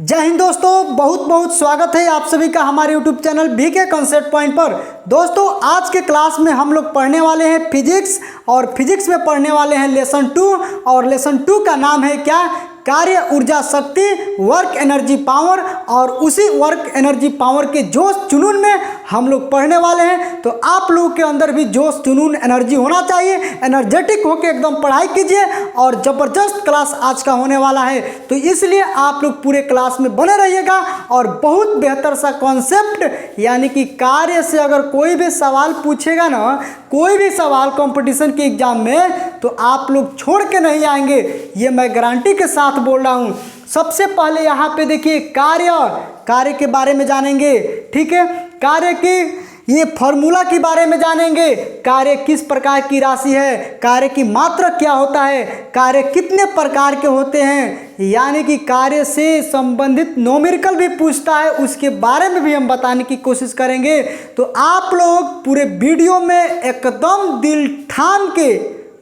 जय हिंद दोस्तों, बहुत बहुत स्वागत है आप सभी का हमारे YouTube channel BK concept point पर। दोस्तों आज के क्लास में हम लोग पढ़ने वाले हैं फिजिक्स, और फिजिक्स में पढ़ने वाले हैं लेसन 2। और लेसन 2 का नाम है क्या? कार्य ऊर्जा शक्ति, वर्क एनर्जी पावर। और उसी वर्क एनर्जी पावर के जोश जुनून में हम लोग पढ़ने वाले हैं। तो आप लोगों के अंदर भी जोश जुनून एनर्जी होना चाहिए, एनर्जेटिक होकर एकदम पढ़ाई कीजिए। और ज़बरदस्त क्लास आज का होने वाला है, तो इसलिए आप लोग पूरे क्लास में बने रहिएगा। और बहुत बेहतर सा कॉन्सेप्ट यानी कि कार्य से अगर कोई भी सवाल पूछेगा ना, कोई भी सवाल कंपटीशन के एग्जाम में, तो आप लोग छोड़ के नहीं आएंगे, ये मैं गारंटी के साथ बोल रहा हूँ। सबसे पहले यहाँ पे देखिए कार्य के बारे में जानेंगे, ठीक है। कार्य की ये फॉर्मूला के बारे में जानेंगे, कार्य किस प्रकार की राशि है, कार्य की मात्रा क्या होता है, कार्य कितने प्रकार के होते हैं, यानी कि कार्य से संबंधित न्यूमेरिकल भी पूछता है, उसके बारे में भी हम बताने की कोशिश करेंगे। तो आप लोग पूरे वीडियो में एकदम दिल ठान के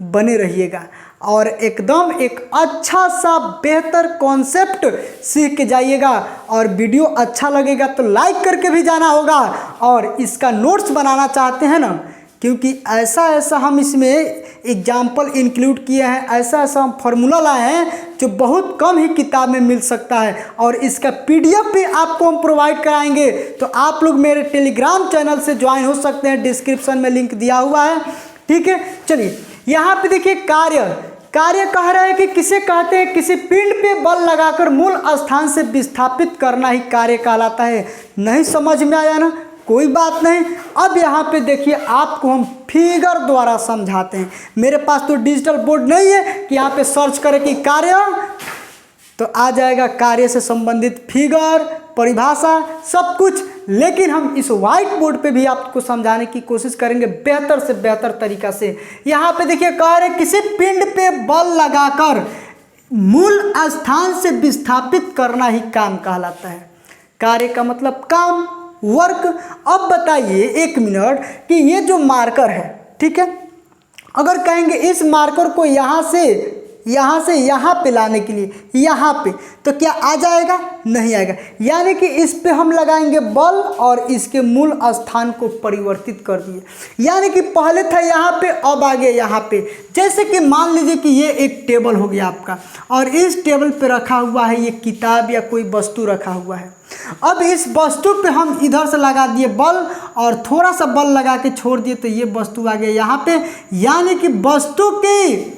बने रहिएगा और एकदम एक अच्छा सा बेहतर कॉन्सेप्ट सीख के जाइएगा। और वीडियो अच्छा लगेगा तो लाइक करके भी जाना होगा। और इसका नोट्स बनाना चाहते हैं ना, क्योंकि ऐसा हम इसमें एग्जाम्पल इंक्लूड किए हैं, ऐसा हम फार्मूला लाए हैं जो बहुत कम ही किताब में मिल सकता है। और इसका PDF भी आपको हम प्रोवाइड कराएंगे। तो आप लोग मेरे टेलीग्राम चैनल से ज्वाइन हो सकते हैं, डिस्क्रिप्शन में लिंक दिया हुआ है, ठीक है। चलिए यहाँ पे देखिए कार्य कह रहा है कि किसे कहते हैं? किसी पिंड पे बल लगाकर मूल स्थान से विस्थापित करना ही कार्य कहलाता है। नहीं समझ में आया ना? कोई बात नहीं। अब यहाँ पे देखिए आपको हम फिगर द्वारा समझाते हैं। मेरे पास तो डिजिटल बोर्ड नहीं है कि यहाँ पे सर्च करें कि कार्य, तो आ जाएगा कार्य से संबंधित फिगर, परिभाषा, सब कुछ। लेकिन हम इस व्हाइट बोर्ड पे भी आपको समझाने की कोशिश करेंगे बेहतर से बेहतर तरीका से। यहाँ पे देखिए कार्य किसी पिंड पे बल लगाकर मूल स्थान से विस्थापित करना ही काम कहलाता है। कार्य का मतलब काम, वर्क। अब बताइए एक मिनट कि ये जो मार्कर है, ठीक है, अगर कहेंगे इस मार्कर को यहाँ से यहाँ पे लाने के लिए, यहाँ पे, तो क्या आ जाएगा? नहीं आएगा। यानी कि इस पे हम लगाएंगे बल और इसके मूल स्थान को परिवर्तित कर दिए। यानी कि पहले था यहाँ पे, अब आ गया यहाँ पे। जैसे कि मान लीजिए कि ये एक टेबल हो गया आपका, और इस टेबल पे रखा हुआ है ये किताब या कोई वस्तु रखा हुआ है। अब इस वस्तु पे हम इधर से लगा दिए बल और थोड़ा सा बल लगा के छोड़ दिए, तो ये वस्तु आ गया यहाँ पे। यानी कि वस्तु की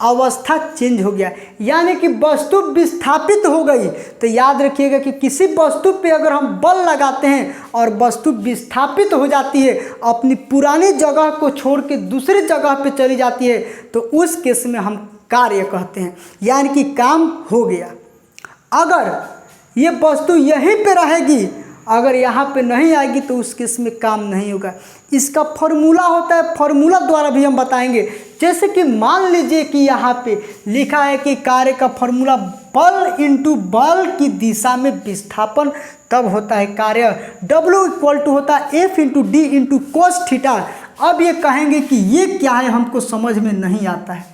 अवस्था चेंज हो गया, यानी कि वस्तु विस्थापित हो गई। तो याद रखिएगा कि किसी वस्तु पे अगर हम बल लगाते हैं और वस्तु विस्थापित हो जाती है, अपनी पुरानी जगह को छोड़ के दूसरी जगह पे चली जाती है, तो उस केस में हम कार्य कहते हैं, यानी कि काम हो गया। अगर ये वस्तु यहीं पे रहेगी, अगर यहाँ पे नहीं आएगी, तो उस केस में काम नहीं होगा। इसका फॉर्मूला होता है, फॉर्मूला द्वारा भी हम बताएंगे। जैसे कि मान लीजिए कि यहाँ पे लिखा है कि कार्य का फॉर्मूला बल इंटू बल की दिशा में विस्थापन तब होता है कार्य। W इक्वल टू होता है F into D into cos theta. अब ये कहेंगे कि ये क्या है, हमको समझ में नहीं आता है।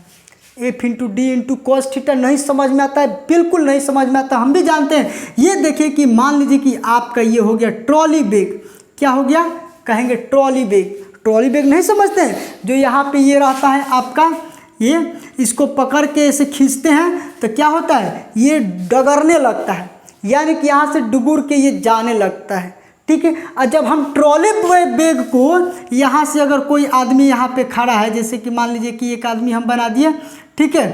F into D into cos theta नहीं समझ में आता है, बिल्कुल नहीं समझ में आता, हम भी जानते हैं। ये देखिए कि मान लीजिए कि आपका ये हो गया ट्रॉली बैग। क्या हो गया? कहेंगे ट्रॉली बैग। ट्रॉली बैग नहीं समझते हैं? जो यहाँ पे ये रहता है आपका, ये इसको पकड़ के ऐसे खींचते हैं तो क्या होता है? ये डगरने लगता है, यानी कि यहाँ से डुगुर के ये जाने लगता है, ठीक है। और जब हम ट्रॉली बैग को यहाँ से, अगर कोई आदमी यहाँ पे खड़ा है, जैसे कि मान लीजिए कि एक आदमी हम बना दिए, ठीक है,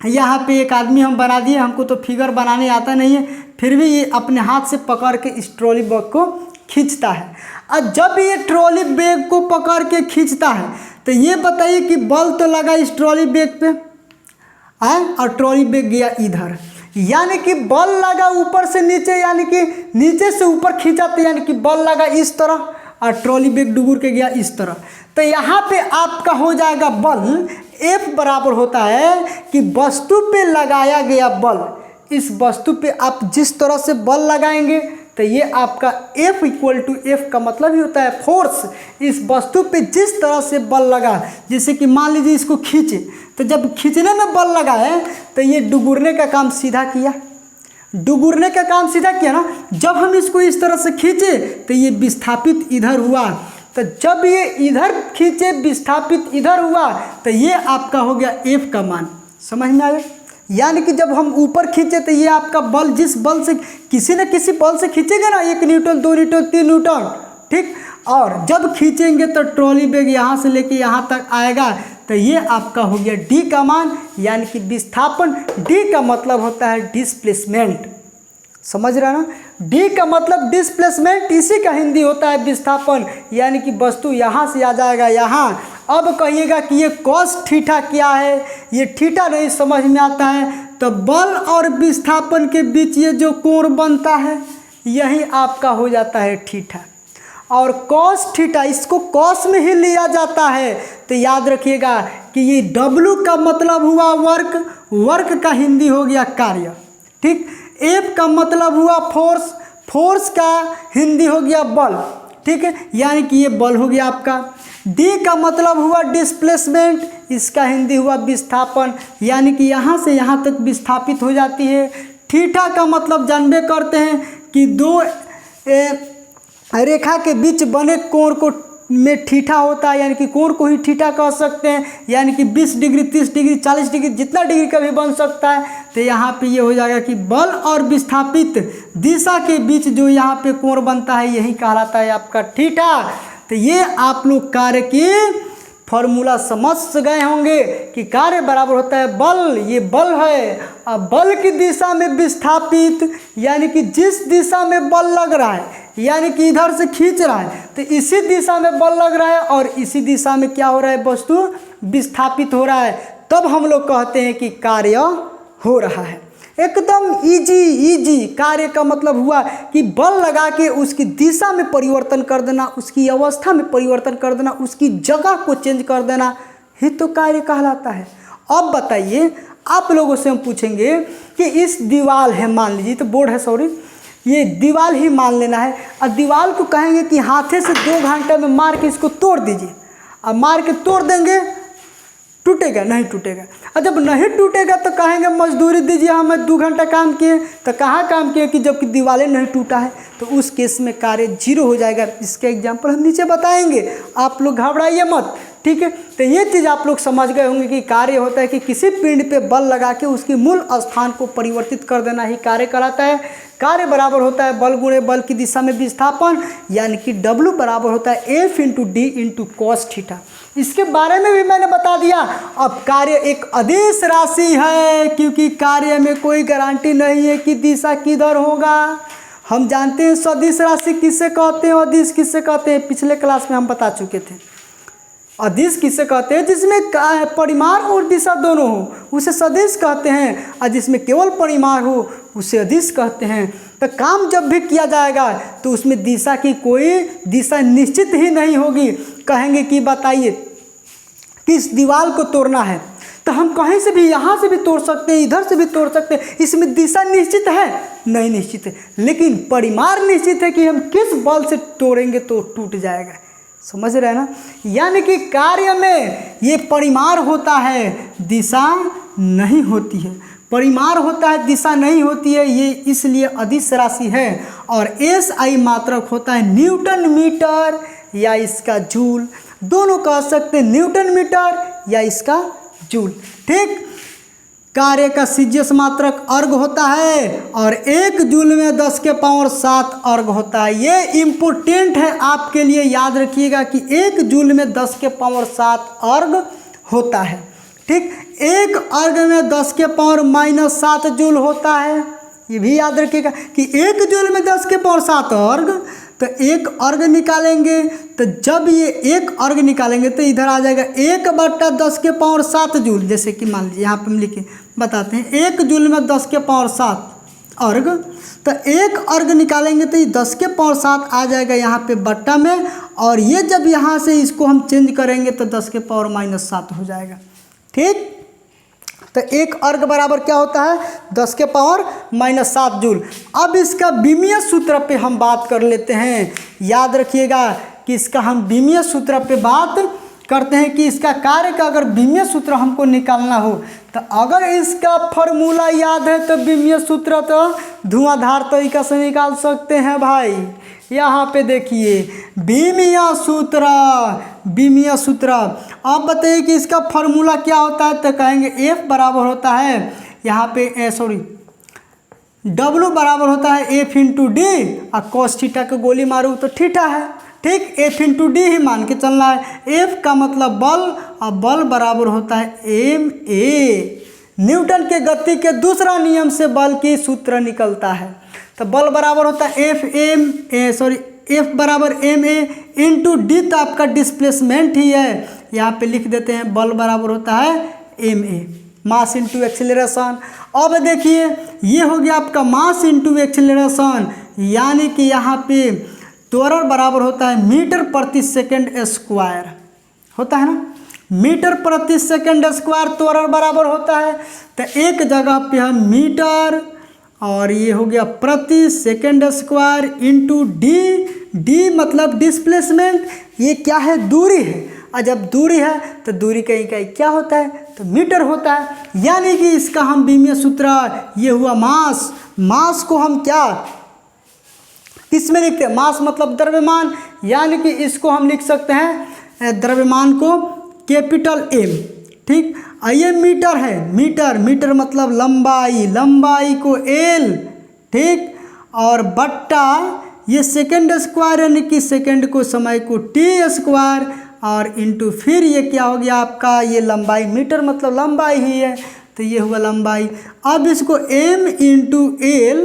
यहाँ पे एक आदमी हम बना दिए, हमको तो फिगर बनाने आता नहीं है, फिर भी ये अपने हाथ से पकड़ के इस ट्रॉली बैग को खींचता है। और जब ये ट्रॉली बैग को पकड़ के खींचता है, तो ये बताइए कि बल तो लगा इस ट्रॉली बैग पे आए, और ट्रॉली बैग गया इधर, यानी कि बल लगा ऊपर से नीचे, यानी कि नीचे से ऊपर खींचा, तो यानी कि बल लगा इस तरह और ट्रॉली बैग डुबुर के गया इस तरह। तो यहाँ पे आपका हो जाएगा बल F बराबर होता है कि वस्तु पे लगाया गया बल, इस वस्तु पे आप जिस तरह से बल लगाएंगे, तो ये आपका F इक्वल टू F का मतलब ही होता है फोर्स। इस वस्तु पे जिस तरह से बल लगा, जैसे कि मान लीजिए इसको खींचे, तो जब खींचने में बल लगा है तो ये डुगुरने का काम सीधा किया, डुबुरने का काम सीधा किया ना। जब हम इसको इस तरह से खींचे तो ये विस्थापित इधर हुआ, तो जब ये इधर खींचे विस्थापित इधर हुआ तो ये आपका हो गया F का मान। समझ में आया? यानी कि जब हम ऊपर खींचे तो ये आपका बल, जिस बल से किसी न किसी बल से खींचेंगे ना, 1 न्यूटन 2 न्यूटन 3 न्यूटन, ठीक। और जब खींचेंगे तो ट्रॉली बैग यहाँ से लेके यहाँ तक आएगा, तो ये आपका हो गया D का मान, यानी कि विस्थापन। D का मतलब होता है डिस्प्लेसमेंट। समझ रहे ना? D का मतलब डिस्प्लेसमेंट, इसी का हिंदी होता है विस्थापन। यानी कि वस्तु यहाँ से आ जाएगा यहाँ। अब कहिएगा कि ये cos थीटा क्या है, ये थीटा नहीं समझ में आता है, तो बल और विस्थापन के बीच ये जो कोण बनता है यही आपका हो जाता है थीटा। और cos थीटा इसको cos में ही लिया जाता है, तो याद रखिएगा कि ये W का मतलब हुआ वर्क, वर्क का हिंदी हो गया कार्य, ठीक। F का मतलब हुआ फोर्स, फोर्स का हिंदी हो गया बल, ठीक है, यानी कि ये बल हो गया आपका। D का मतलब हुआ डिस्प्लेसमेंट, इसका हिंदी हुआ विस्थापन, यानी कि यहाँ से यहाँ तक विस्थापित हो जाती है। थीटा का मतलब जानबे करते हैं कि दो रेखा के बीच बने कोण को में थीटा होता है, यानी कि कोण को ही थीटा कह सकते हैं। यानी कि 20 डिग्री 30 डिग्री 40 डिग्री जितना डिग्री का भी बन सकता है। तो यहाँ पे ये हो जाएगा कि बल और विस्थापित दिशा के बीच जो यहाँ पे कोण बनता है यही कहलाता है आपका थीटा। तो ये आप लोग कार्य की फॉर्मूला समझ गए होंगे कि कार्य बराबर होता है बल, ये बल है। अब बल की दिशा में विस्थापित, यानी कि जिस दिशा में बल लग रहा है, यानी कि इधर से खींच रहा है तो इसी दिशा में बल लग रहा है, और इसी दिशा में क्या हो रहा है, वस्तु विस्थापित हो रहा है। तब हम लोग कहते हैं कि कार्य हो रहा है। एकदम इजी कार्य का मतलब हुआ कि बल लगा के उसकी दिशा में परिवर्तन कर देना, उसकी अवस्था में परिवर्तन कर देना, उसकी जगह को चेंज कर देना ही तो कार्य कहलाता है। अब बताइए, आप लोगों से हम पूछेंगे कि इस दीवार है, मान लीजिए, तो बोर्ड है, सॉरी, ये दीवार ही मान लेना है, और दीवार को कहेंगे कि हाथे से 2 घंटे में मार के इसको तोड़ दीजिए। अब मार के तोड़ देंगे, टूटेगा? नहीं टूटेगा। और जब नहीं टूटेगा तो कहेंगे मजदूरी दीजिए, हमें 2 घंटा काम किए, तो कहाँ काम किए कि जबकि दीवारें नहीं टूटा है, तो उस केस में कार्य 0 हो जाएगा। इसके एग्जाम्पल हम नीचे बताएंगे, आप लोग घबराइए मत, ठीक है। तो ये चीज़ आप लोग समझ गए होंगे कि कार्य होता है कि किसी पिंड पे बल लगा के उसके मूल स्थान को परिवर्तित कर देना ही कार्य कहलाता है। कार्य बराबर होता है बल गुणे बल की दिशा में विस्थापन, यानी कि W बराबर होता है F into D into cos theta. इसके बारे में भी मैंने बता दिया। अब कार्य एक अदिश राशि है, क्योंकि कार्य में कोई गारंटी नहीं है कि दिशा किधर होगा। हम जानते हैं सदिश राशि किससे कहते हैं, अदिश किससे कहते हैं, पिछले क्लास में हम बता चुके थे। अदिश किसे कहते हैं? जिसमें परिमाण और दिशा दोनों हो उसे सदिश कहते हैं, और जिसमें केवल परिमाण हो उसे अदिश कहते हैं। तो काम जब भी किया जाएगा तो उसमें दिशा की कोई दिशा निश्चित ही नहीं होगी। कहेंगे कि बताइए किस दीवार को तोड़ना है, तो हम कहीं से भी, यहाँ से भी तोड़ सकते हैं, इधर से भी तोड़ सकते हैं। इसमें दिशा निश्चित है? नहीं निश्चित है, लेकिन परिमाण निश्चित है कि हम किस बल से तोड़ेंगे तो टूट जाएगा। समझ रहे हैं ना? यानी कि कार्य में ये परिमाण होता है, दिशा नहीं होती है। परिमाण होता है, दिशा नहीं होती है, ये इसलिए अदिश राशि है। और SI मात्रक होता है न्यूटन मीटर या इसका जूल, दोनों कह सकते हैं, न्यूटन मीटर या इसका जूल, ठीक। कार्य का सीजियस मात्रक अर्ग होता है, और 1 जूल में 10 के पावर 7 अर्ग होता है। ये इम्पोर्टेंट है आपके लिए, याद रखिएगा कि 1 जूल में 10 के पावर 7 अर्ग होता है, ठीक। 1 अर्ग में 10 के पावर -7 जूल होता है, ये भी याद रखिएगा कि 1 जूल में 10 के पावर 7 अर्ग। तो 1 अर्ग निकालेंगे, तो जब ये 1 अर्ग निकालेंगे तो इधर आ जाएगा 1/10 के पावर 7 जूल। जैसे कि मान लीजिए यहाँ पे हम लिखे बताते हैं 1 जूल में 10 के पावर 7 अर्ग, तो 1 अर्ग निकालेंगे तो ये 10 के पावर 7 आ जाएगा यहाँ पे बट्टा में, और ये जब यहाँ से इसको हम चेंज करेंगे तो 10 के पावर -7 हो जाएगा, ठीक। तो 1 अर्ग बराबर क्या होता है? 10 के पावर -7 जूल। अब इसका बीमीय सूत्र पे हम बात कर लेते हैं। याद रखिएगा कि इसका हम बीमीय सूत्र पे बात करते हैं कि इसका कार्य का अगर बीमीय सूत्र हमको निकालना हो तो तो अगर इसका फॉर्मूला याद है तो बीमीय सूत्र तो धुआंधार तरीका से निकाल सकते हैं भाई। यहाँ पे देखिए बीमीय सूत्र, बीमीय सूत्र। आप बताइए कि इसका फॉर्मूला क्या होता है, तो कहेंगे F बराबर होता है यहाँ पे W बराबर होता है F इंटू डी, और cos थीटा को गोली मारूँ तो थीटा है, ठीक। F इंटू डी ही मान के चलना है। F का मतलब बल, और बल बराबर होता है ma। न्यूटन के गति के दूसरा नियम से बल की सूत्र निकलता है। तो बल बराबर होता है F बराबर ma इंटू डी, तो आपका डिस्प्लेसमेंट ही है। यहाँ पे लिख देते हैं बल बराबर होता है ma, मास इंटू एक्सेलरेशन। अब देखिए ये हो गया आपका मास इंटू एक्सेलरेशन, यानी कि यहाँ पे त्वरण बराबर होता है मीटर प्रति सेकंड स्क्वायर, होता है ना, मीटर प्रति सेकंड स्क्वायर त्वरण बराबर होता है। तो एक जगह पे हम मीटर और ये हो गया प्रति second square into D, D मतलब डिस्प्लेसमेंट, ये क्या है, दूरी है। और जब दूरी है तो दूरी का इकाई क्या होता है, तो मीटर होता है। यानी कि इसका हम बीमीय सूत्र, ये हुआ मास, मास को हम क्या किस में लिखते हैं, मास मतलब द्रव्यमान, यानी कि इसको हम लिख सकते हैं द्रव्यमान को कैपिटल M, ठीक। ये मीटर है, मीटर, मीटर मतलब लंबाई, लंबाई को L, ठीक, और बट्टा ये सेकंड स्क्वायर यानी कि सेकंड को समय को T स्क्वायर, और इंटू फिर ये क्या हो गया आपका, ये लंबाई, मीटर मतलब लंबाई ही है, तो ये हुआ लंबाई। अब इसको M इंटू L,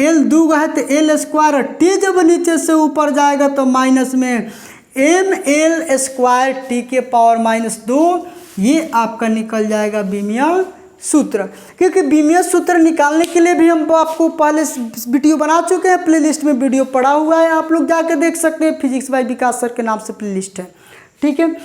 L दूगा है तो L स्क्वायर, T जब नीचे से ऊपर जाएगा तो माइनस में ml स्क्वायर टी के पावर -2, ये आपका निकल जाएगा बीमीय सूत्र। क्योंकि बीमीय सूत्र निकालने के लिए भी हम आपको पहले वीडियो बना चुके हैं, प्लेलिस्ट में वीडियो पड़ा हुआ है, आप लोग जाके देख सकते हैं, फिजिक्स बाय विकास सर के नाम से प्लेलिस्ट है, ठीक है।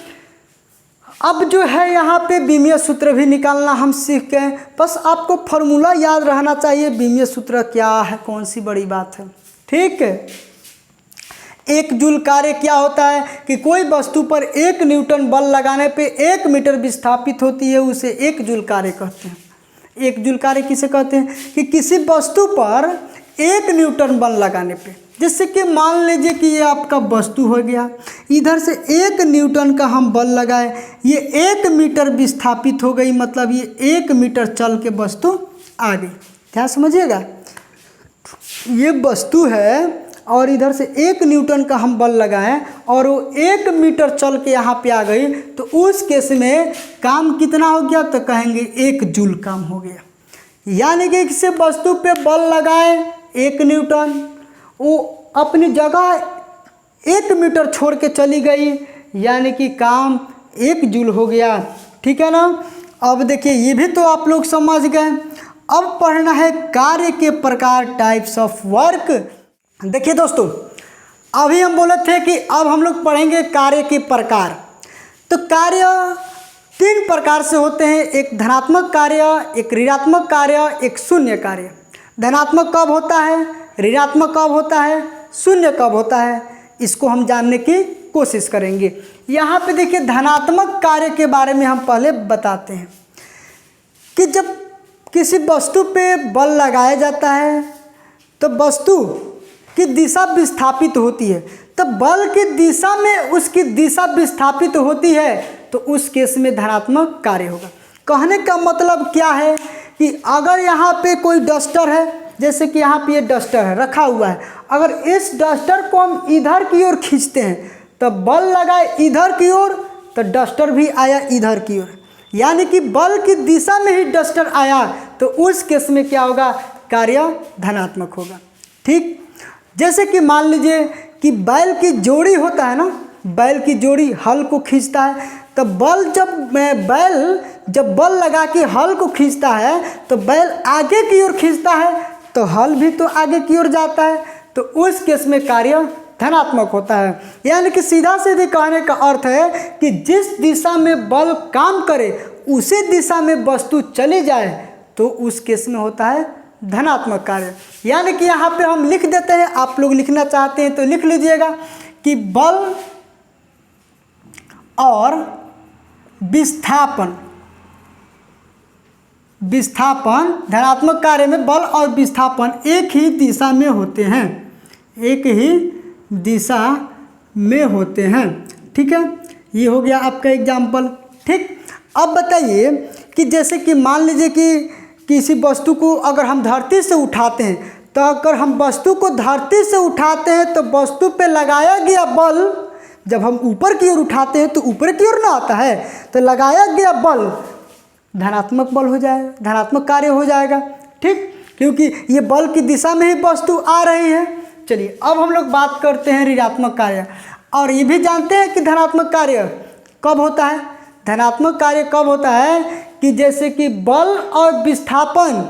अब जो है यहाँ पे बीमीय सूत्र भी निकालना हम सीख गए, बस आपको फॉर्मूला याद रहना चाहिए बीमीय सूत्र क्या है, कौन सी बड़ी बात है, ठीक है। एक जूल कार्य क्या होता है कि कोई वस्तु पर 1 न्यूटन बल लगाने पे 1 मीटर विस्थापित होती है, उसे 1 जूल कार्य कहते हैं। 1 जूल कार्य किसे कहते हैं कि किसी वस्तु पर 1 न्यूटन बल लगाने पे, जैसे कि मान लीजिए कि ये आपका वस्तु हो गया, इधर से 1 न्यूटन का हम बल लगाए, ये 1 मीटर विस्थापित हो गई, मतलब ये 1 मीटर चल के वस्तु आ गई। क्या समझिएगा, ये वस्तु है और इधर से 1 न्यूटन का हम बल लगाएं और वो 1 मीटर चल के यहाँ पे आ गई, तो उस केस में काम कितना हो गया, तो कहेंगे 1 जूल काम हो गया। यानी कि किसी वस्तु पे बल लगाएं 1 न्यूटन, वो अपनी जगह 1 मीटर छोड़ के चली गई, यानी कि काम 1 जूल हो गया, ठीक है ना। अब देखिए ये भी तो आप लोग समझ गए। अब पढ़ना है कार्य के प्रकार, टाइप्स ऑफ वर्क। देखिए दोस्तों, अभी हम बोले थे कि अब हम लोग पढ़ेंगे कार्य के प्रकार। तो कार्य 3 प्रकार से होते हैं, एक धनात्मक कार्य, एक ऋणात्मक कार्य, एक शून्य कार्य। धनात्मक कब होता है, ऋणात्मक कब होता है, शून्य कब होता है, इसको हम जानने की कोशिश करेंगे। यहाँ पे देखिए धनात्मक कार्य के बारे में हम पहले बताते हैं कि जब किसी वस्तु पे बल लगाया जाता है तो वस्तु की दिशा विस्थापित होती है, तो बल की दिशा में उसकी दिशा विस्थापित होती है, तो उस केस में धनात्मक कार्य होगा। कहने का मतलब क्या है कि अगर यहाँ पे कोई डस्टर है, जैसे कि यहाँ पे ये डस्टर है रखा हुआ है, अगर इस डस्टर को हम इधर की ओर खींचते हैं तो बल लगाए इधर की ओर, तो डस्टर भी आया इधर की ओर, यानी कि बल की दिशा में ही डस्टर आया, तो उस केस में क्या होगा, कार्य धनात्मक होगा, ठीक। जैसे कि मान लीजिए कि बैल की जोड़ी होता है ना, बैल की जोड़ी हल को खींचता है, तो बैल जब बल लगा के हल को खींचता है तो बैल आगे की ओर खींचता है, तो हल भी तो आगे की ओर जाता है, तो उस केस में कार्य धनात्मक होता है। यानी कि सीधा सीधे कहने का अर्थ है कि जिस दिशा में बल काम करे उसी दिशा में वस्तु चली जाए, तो उस केस में होता है धनात्मक कार्य। यानी कि यहाँ पे हम लिख देते हैं, आप लोग लिखना चाहते हैं तो लिख लीजिएगा कि बल और विस्थापन विस्थापन, धनात्मक कार्य में बल और विस्थापन एक ही दिशा में होते हैं, एक ही दिशा में होते हैं। ठीक है, ये हो गया आपका एग्जाम्पल। ठीक, अब बताइए कि जैसे कि मान लीजिए कि किसी वस्तु को अगर हम धरती से उठाते हैं, तो अगर हम वस्तु को धरती से उठाते हैं तो वस्तु पे लगाया गया बल, जब हम ऊपर की ओर उठाते हैं तो ऊपर की ओर ना आता है, तो लगाया गया बल धनात्मक बल हो जाएगा, धनात्मक कार्य हो जाएगा। ठीक, क्योंकि ये बल की दिशा में ही वस्तु आ रही है। चलिए अब हम लोग बात करते हैं ऋणात्मक कार्य। और ये भी जानते हैं कि धनात्मक कार्य कब होता है। धनात्मक कार्य कब होता है कि जैसे कि बल और विस्थापन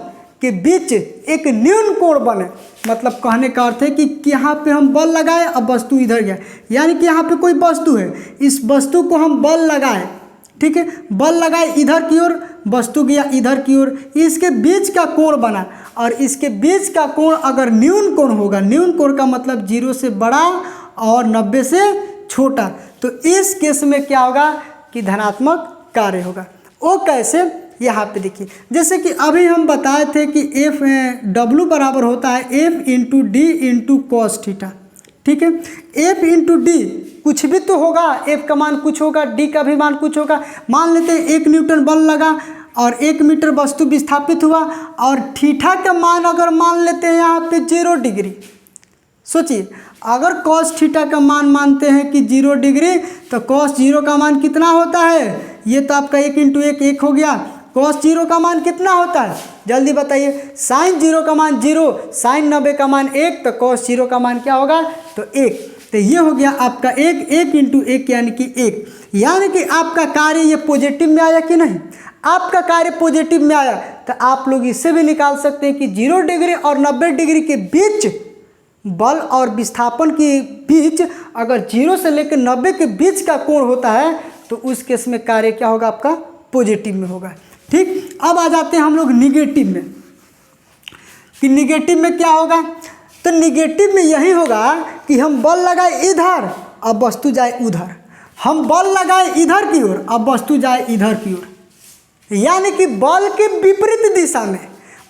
के बीच एक न्यून कोण बने, मतलब कहने का अर्थ है कि यहाँ पे हम बल लगाए, अब वस्तु इधर गया, यानी कि यहाँ पे कोई वस्तु है, इस वस्तु को हम बल लगाए, ठीक है, बल लगाए इधर की ओर, वस्तु गया इधर की ओर, इसके बीच का कोण बना, और इसके बीच का कोण अगर न्यून कोण होगा, न्यून कोण का मतलब 0 से बड़ा और 90 से छोटा, तो इस केस में क्या होगा कि धनात्मक कार्य होगा। वो कैसे, यहाँ पे देखिए, जैसे कि अभी हम बताए थे कि एफ डब्लू बराबर होता है F into D into cos theta. ठीक है, एफ इंटू डी कुछ भी तो होगा, एफ का मान कुछ होगा, डी का भी मान कुछ होगा। मान लेते हैं 1 न्यूटन बल लगा और 1 मीटर वस्तु विस्थापित हुआ, और थीटा का मान अगर मान लेते हैं यहाँ पे 0 डिग्री। सोचिए, अगर कॉस थीटा का मान मानते हैं कि 0 डिग्री, तो कॉस 0 का मान कितना होता है, ये तो आपका 1 इंटू 1 1 हो गया। कॉस 0 का मान कितना होता है, जल्दी बताइए। साइन 0 का मान 0, साइन 90 का मान 1, तो कॉस 0 का मान क्या होगा, तो 1। तो ये हो गया आपका 1 इंटू 1 यानी कि 1। यानी कि आपका कार्य ये पॉजिटिव में आया कि नहीं, आपका कार्य पॉजिटिव में आया, तो आप लोग इससे भी निकाल सकते हैं कि 0 डिग्री और 90 डिग्री के बीच बल और विस्थापन के बीच अगर 0 से लेकर 90 के बीच का कोण होता है, तो उस केस में कार्य क्या होगा, आपका पॉजिटिव में होगा। ठीक, अब आ जाते हैं हम लोग निगेटिव में, कि निगेटिव में क्या होगा। तो निगेटिव में यही होगा कि हम बल लगाए इधर, अब वस्तु जाए उधर, हम बल लगाए इधर की ओर, अब वस्तु जाए इधर की ओर, यानी कि बल के विपरीत दिशा में,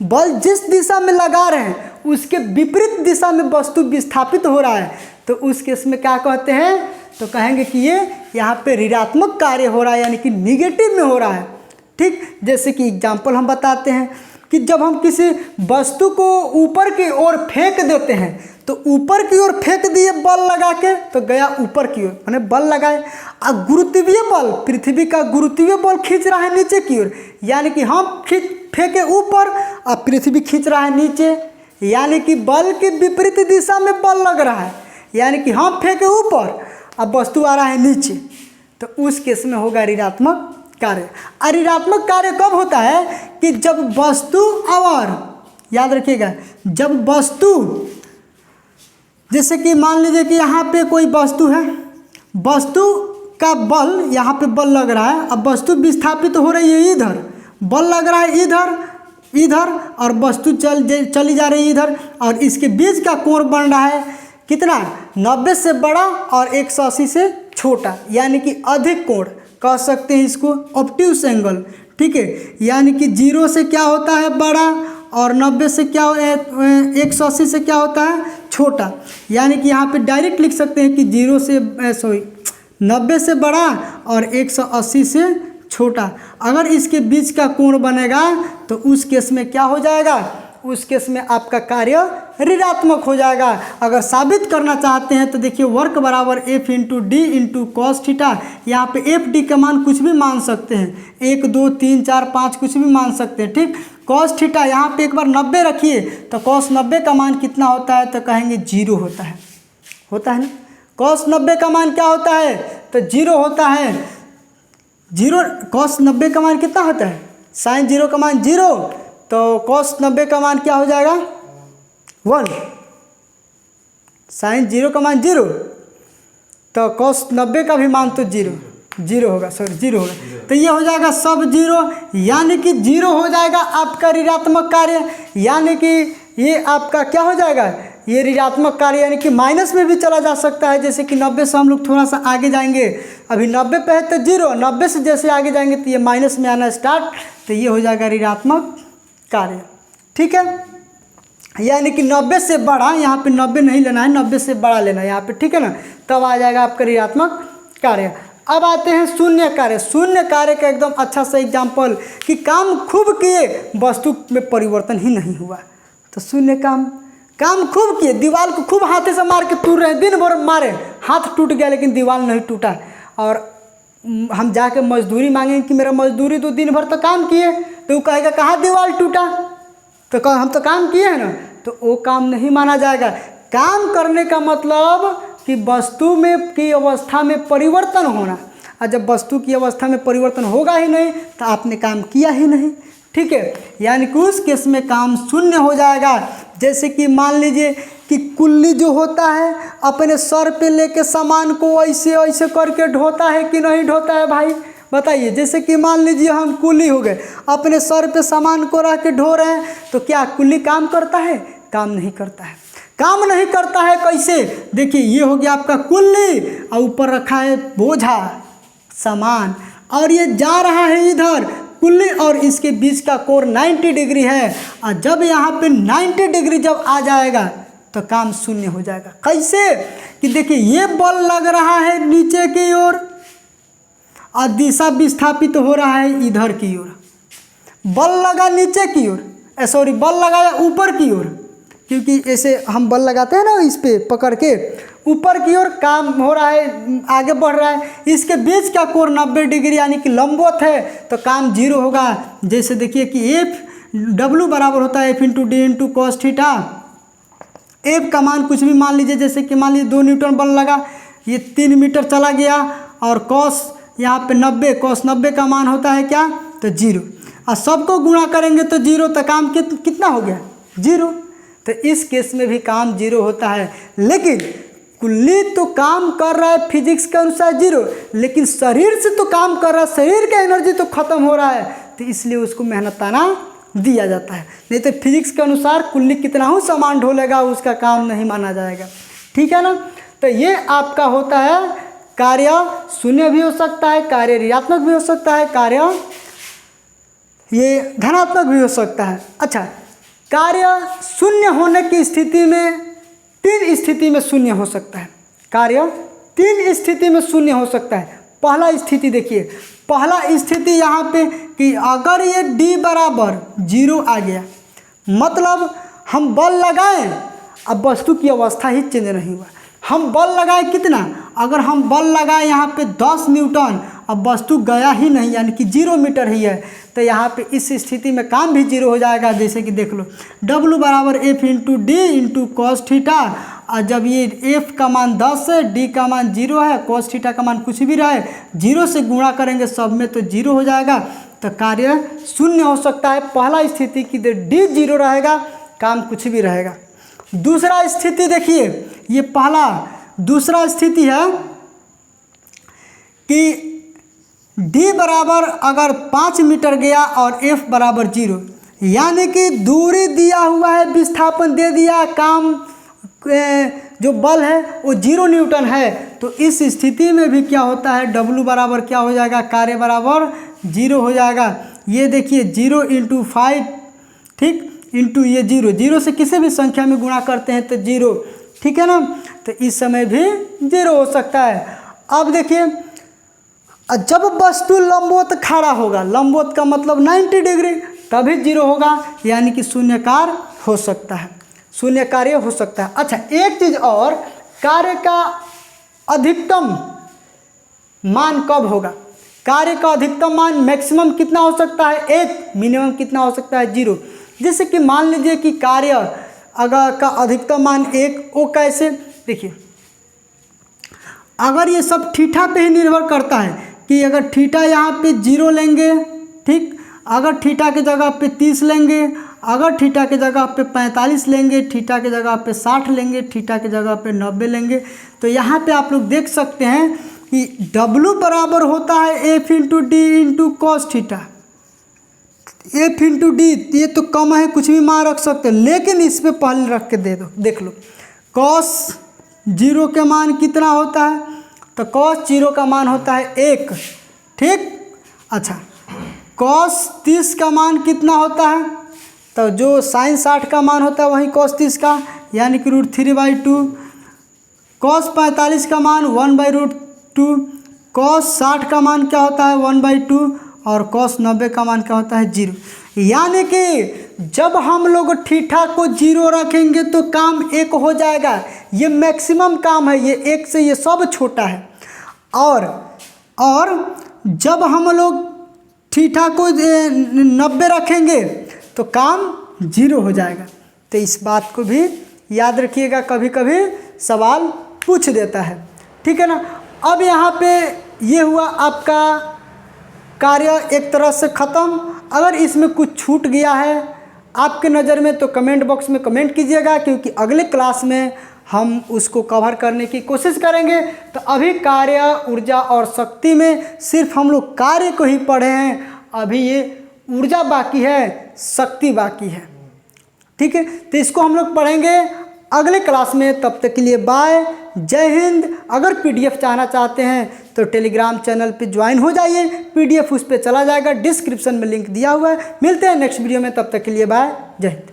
बल जिस दिशा में लगा रहे हैं उसके विपरीत दिशा में वस्तु विस्थापित हो रहा है, तो उस केस में क्या कहते हैं, तो कहेंगे कि ये यहाँ पे ऋणात्मक कार्य हो रहा है, यानी कि निगेटिव में हो रहा है। ठीक, जैसे कि एग्जाम्पल हम बताते हैं कि जब हम किसी वस्तु को ऊपर की ओर फेंक देते हैं, तो ऊपर की ओर फेंक दिए बल लगा के, तो गया ऊपर की ओर, मैंने बल लगाए, और गुरुत्वीय बल, पृथ्वी का गुरुत्वीय बल खींच रहा है नीचे की ओर, यानी कि हम फेंके ऊपर और पृथ्वी खींच रहा है नीचे, यानी कि बल के विपरीत दिशा में बल लग रहा है, यानी कि हम फेंके ऊपर अब वस्तु आ रहा है नीचे, तो उस केस में होगा ऋणात्मक कार्य। और ऋणात्मक कार्य कब होता है कि जब वस्तु और, याद रखिएगा, जब वस्तु, जैसे कि मान लीजिए कि यहाँ पे कोई वस्तु है, वस्तु का बल, यहाँ पे बल लग रहा है, अब वस्तु विस्थापित हो रही है इधर, बल लग रहा है इधर इधर, और वस्तु चली जा रही है इधर, और इसके बीच का कोण बन रहा है कितना, 90 से बड़ा और 180 से छोटा, यानी कि अधिक कोण कह सकते हैं इसको, ऑब्ट्यूस एंगल। ठीक है, यानी कि 0 से क्या होता है, बड़ा, और 90 से क्या 180 से क्या होता है, छोटा, यानी कि यहाँ पे डायरेक्ट लिख सकते हैं कि 90 से बड़ा और 180 से छोटा। अगर इसके बीच का कोण बनेगा तो उस केस में क्या हो जाएगा, उस केस में आपका कार्य ऋणात्मक हो जाएगा। अगर साबित करना चाहते हैं तो देखिए, वर्क बराबर F into D into cos theta, यहाँ पे एफ डी का मान कुछ भी मान सकते हैं, 1 2 3 4 5 कुछ भी मान सकते हैं। ठीक, कॉस थीटा यहाँ पे एक बार 90 रखिए, तो कॉस 90 का मान कितना होता है, तो कहेंगे 0 होता है, होता है ना। कॉस 90 का मान क्या होता है, तो 0 होता है, 0। कॉस 90 का मान कितना होता है, साइन 0 का मान 0, तो कॉस 90 का मान क्या हो जाएगा, 1। साइन 0 का मान 0, तो कॉस 90 का भी मान तो 0 होगा, सॉरी 0 होगा, तो ये हो जाएगा सब 0, यानी कि 0 हो जाएगा आपका ऋणात्मक कार्य, यानी कि ये आपका क्या हो जाएगा, ये ऋणात्मक कार्य, यानी कि माइनस में भी चला जा सकता है। जैसे कि 90 से हम लोग थोड़ा सा आगे जाएंगे, अभी 90 पे है तो 0, 90 से जैसे आगे जाएंगे तो ये माइनस में आना स्टार्ट, तो ये हो जाएगा ऋणात्मक कार्य। ठीक है, यानी कि 90 से बड़ा, यहाँ पे 90 नहीं लेना है, 90 से बड़ा लेना है यहाँ पे। ठीक है ना, तब आ जाएगा आपका ऋणात्मक कार्य। अब आते हैं शून्य कार्य। शून्य कार्य का एकदम अच्छा सा एग्जाम्पल कि काम खूब किए वस्तु में परिवर्तन ही नहीं हुआ। तो शून्य काम खूब किए, दीवार को खूब हाथे से मार के तोड़ रहे, दिन भर मारे, हाथ टूट गया लेकिन दीवार नहीं टूटा। और हम जाके मजदूरी मांगेंगे कि मेरा मजदूरी, तो दिन भर तो काम किए, तो वो कहेगा कहाँ दीवार टूटा, तो हम तो काम किए हैं ना, तो वो काम नहीं माना जाएगा। काम करने का मतलब कि वस्तु में की अवस्था में परिवर्तन होना, और जब वस्तु की अवस्था में परिवर्तन होगा ही नहीं तो आपने काम किया ही नहीं। ठीक है, यानी कि उस केस में काम शून्य हो जाएगा। जैसे कि मान लीजिए कि कुल्ली जो होता है अपने सर पे लेके सामान को ऐसे ऐसे करके ढोता है कि नहीं ढोता है भाई, बताइए। जैसे कि मान लीजिए हम कुल्ली हो गए, अपने सर पे सामान को रख के ढो रहे हैं, तो क्या कुल्ली काम करता है? काम नहीं करता है। काम नहीं करता है कैसे? देखिए, ये हो गया आपका कुल्ली और ऊपर रखा है बोझा सामान, और ये जा रहा है इधर कुल्ली, और इसके बीच का कोण 90 डिग्री है। और जब यहाँ पे 90 डिग्री जब आ जाएगा तो काम शून्य हो जाएगा। कैसे? कि देखिए, ये बल लग रहा है नीचे की ओर और दिशा विस्थापित हो रहा है इधर की ओर। बल लगा नीचे की ओर, सॉरी, बल लगाया ऊपर की ओर, क्योंकि ऐसे हम बल लगाते हैं ना, इस पे पकड़ के ऊपर की ओर काम हो रहा है, आगे बढ़ रहा है। इसके बीच का कोण 90 डिग्री यानी कि लंबवत है, तो काम जीरो होगा। जैसे देखिए कि W बराबर होता है F into D into cos theta. F का मान कुछ भी मान लीजिए, जैसे कि मान लीजिए 2 न्यूटन बल लगा, ये 3 मीटर चला गया, और कॉस यहाँ पे 90, कॉस 90 का मान होता है क्या? तो जीरो। और सबको गुणा करेंगे तो जीरो, तो काम कितना हो गया? जीरो। तो इस केस में भी काम जीरो होता है। लेकिन कुल्ली तो काम कर रहा है फिजिक्स के अनुसार जीरो, लेकिन शरीर से तो काम कर रहा है, शरीर का एनर्जी तो खत्म हो रहा है, तो इसलिए उसको मेहनताना दिया जाता है। नहीं तो फिजिक्स के अनुसार कुल्ली कितना हो सामान ढोलेगा, उसका काम नहीं माना जाएगा। ठीक है ना, तो ये आपका होता है कार्य शून्य भी हो सकता है, कार्य ऋणात्मक भी हो सकता है, कार्य ये धनात्मक भी हो सकता है। अच्छा, कार्य शून्य होने की स्थिति में 3 स्थिति में शून्य हो सकता है। कार्य 3 स्थिति में शून्य हो सकता है। पहला स्थिति देखिए, पहला स्थिति यहाँ पे कि अगर ये D बराबर 0 आ गया, मतलब हम बल लगाएं, अब वस्तु की अवस्था ही चेंज नहीं हुआ। हम बल लगाए कितना? अगर हम बल लगाए यहाँ पे 10 न्यूटन, अब वस्तु गया ही नहीं, यानी कि 0 मीटर ही है, तो यहाँ पे इस स्थिति में काम भी जीरो हो जाएगा। जैसे कि देख लो, W बराबर F into D into cos theta, और जब ये F का मान 10 है, D का मान 0 है, कॉस थीटा का मान कुछ भी रहे, 0 से गुणा करेंगे सब में तो 0 हो जाएगा। तो कार्य शून्य हो सकता है। पहला स्थिति की D 0 रहेगा, काम कुछ भी रहेगा। दूसरा स्थिति देखिए, ये पहला, दूसरा स्थिति है कि D बराबर अगर 5 मीटर गया और F बराबर 0, यानी कि दूरी दिया हुआ है, विस्थापन दे दिया, काम जो बल है वो 0 न्यूटन है, तो इस स्थिति में भी क्या होता है? W बराबर क्या हो जाएगा? कार्य बराबर 0 हो जाएगा। ये देखिए 0 इंटू 5, ठीक, इंटू ये 0, 0 से किसी भी संख्या में गुणा करते हैं तो 0, ठीक है ना, तो इस समय भी 0 हो सकता है। अब देखिए, जब वस्तु लंबवत खड़ा होगा, लंबवत का मतलब 90 डिग्री, तभी 0 होगा, यानी कि शून्यकार हो सकता है, शून्य कार्य हो सकता है। अच्छा, एक चीज़ और, कार्य का अधिकतम मान कब होगा? कार्य का अधिकतम मान मैक्सिमम कितना हो सकता है? 1, मिनिमम कितना हो सकता है? 0। जैसे कि मान लीजिए कि कार्य अगर का अधिकतम मान 1, वो कैसे? देखिए, अगर ये सब थीटा पे ही निर्भर करता है कि अगर थीटा यहाँ पे 0 लेंगे, ठीक, अगर थीटा के जगह पे 30 लेंगे, अगर थीटा के जगह पे 45 लेंगे, थीटा के जगह पे 60 लेंगे, थीटा के जगह पे 90 लेंगे, तो यहाँ पे आप लोग देख सकते हैं कि W बराबर होता है F into D into cos theta. F into D ये तो कम है, कुछ भी मान रख सकते हैं, लेकिन इस पर पहले रख के दे दो, देख लो कॉस 0 के मान कितना होता है? तो कॉस 0 का मान होता है 1, ठीक। अच्छा, कॉस 30 का मान कितना होता है? तो जो साइन 60 का मान होता है वहीं कॉस 30 का, यानी कि √3/2। कॉस 45 का मान 1/√2। कॉस 60 का मान क्या होता है 1/2, और कॉस 90 का मान क्या होता है 0। यानी कि जब हम लोग थीटा को 0 रखेंगे तो काम 1 हो जाएगा। ये मैक्सिमम काम है, ये 1 से ये सब छोटा है। और जब हम लोग थीटा को 90 रखेंगे तो काम 0 हो जाएगा। तो इस बात को भी याद रखिएगा, कभी कभी सवाल पूछ देता है, ठीक है ना। अब यहाँ पे ये हुआ आपका कार्य एक तरह से ख़त्म। अगर इसमें कुछ छूट गया है आपके नज़र में तो कमेंट बॉक्स में कमेंट कीजिएगा, क्योंकि अगले क्लास में हम उसको कवर करने की कोशिश करेंगे। तो अभी कार्य, ऊर्जा और शक्ति में सिर्फ हम लोग कार्य को ही पढ़े हैं, अभी ये ऊर्जा बाकी है, शक्ति बाकी है, ठीक है। तो इसको हम लोग पढ़ेंगे अगले क्लास में। तब तक के लिए बाय, जय हिंद। अगर पीडीएफ चाहना चाहते हैं तो टेलीग्राम चैनल पे ज्वाइन हो जाइए, पीडीएफ उस पर चला जाएगा, डिस्क्रिप्शन में लिंक दिया हुआ है। मिलते हैं नेक्स्ट वीडियो में, तब तक के लिए बाय, जय हिंद।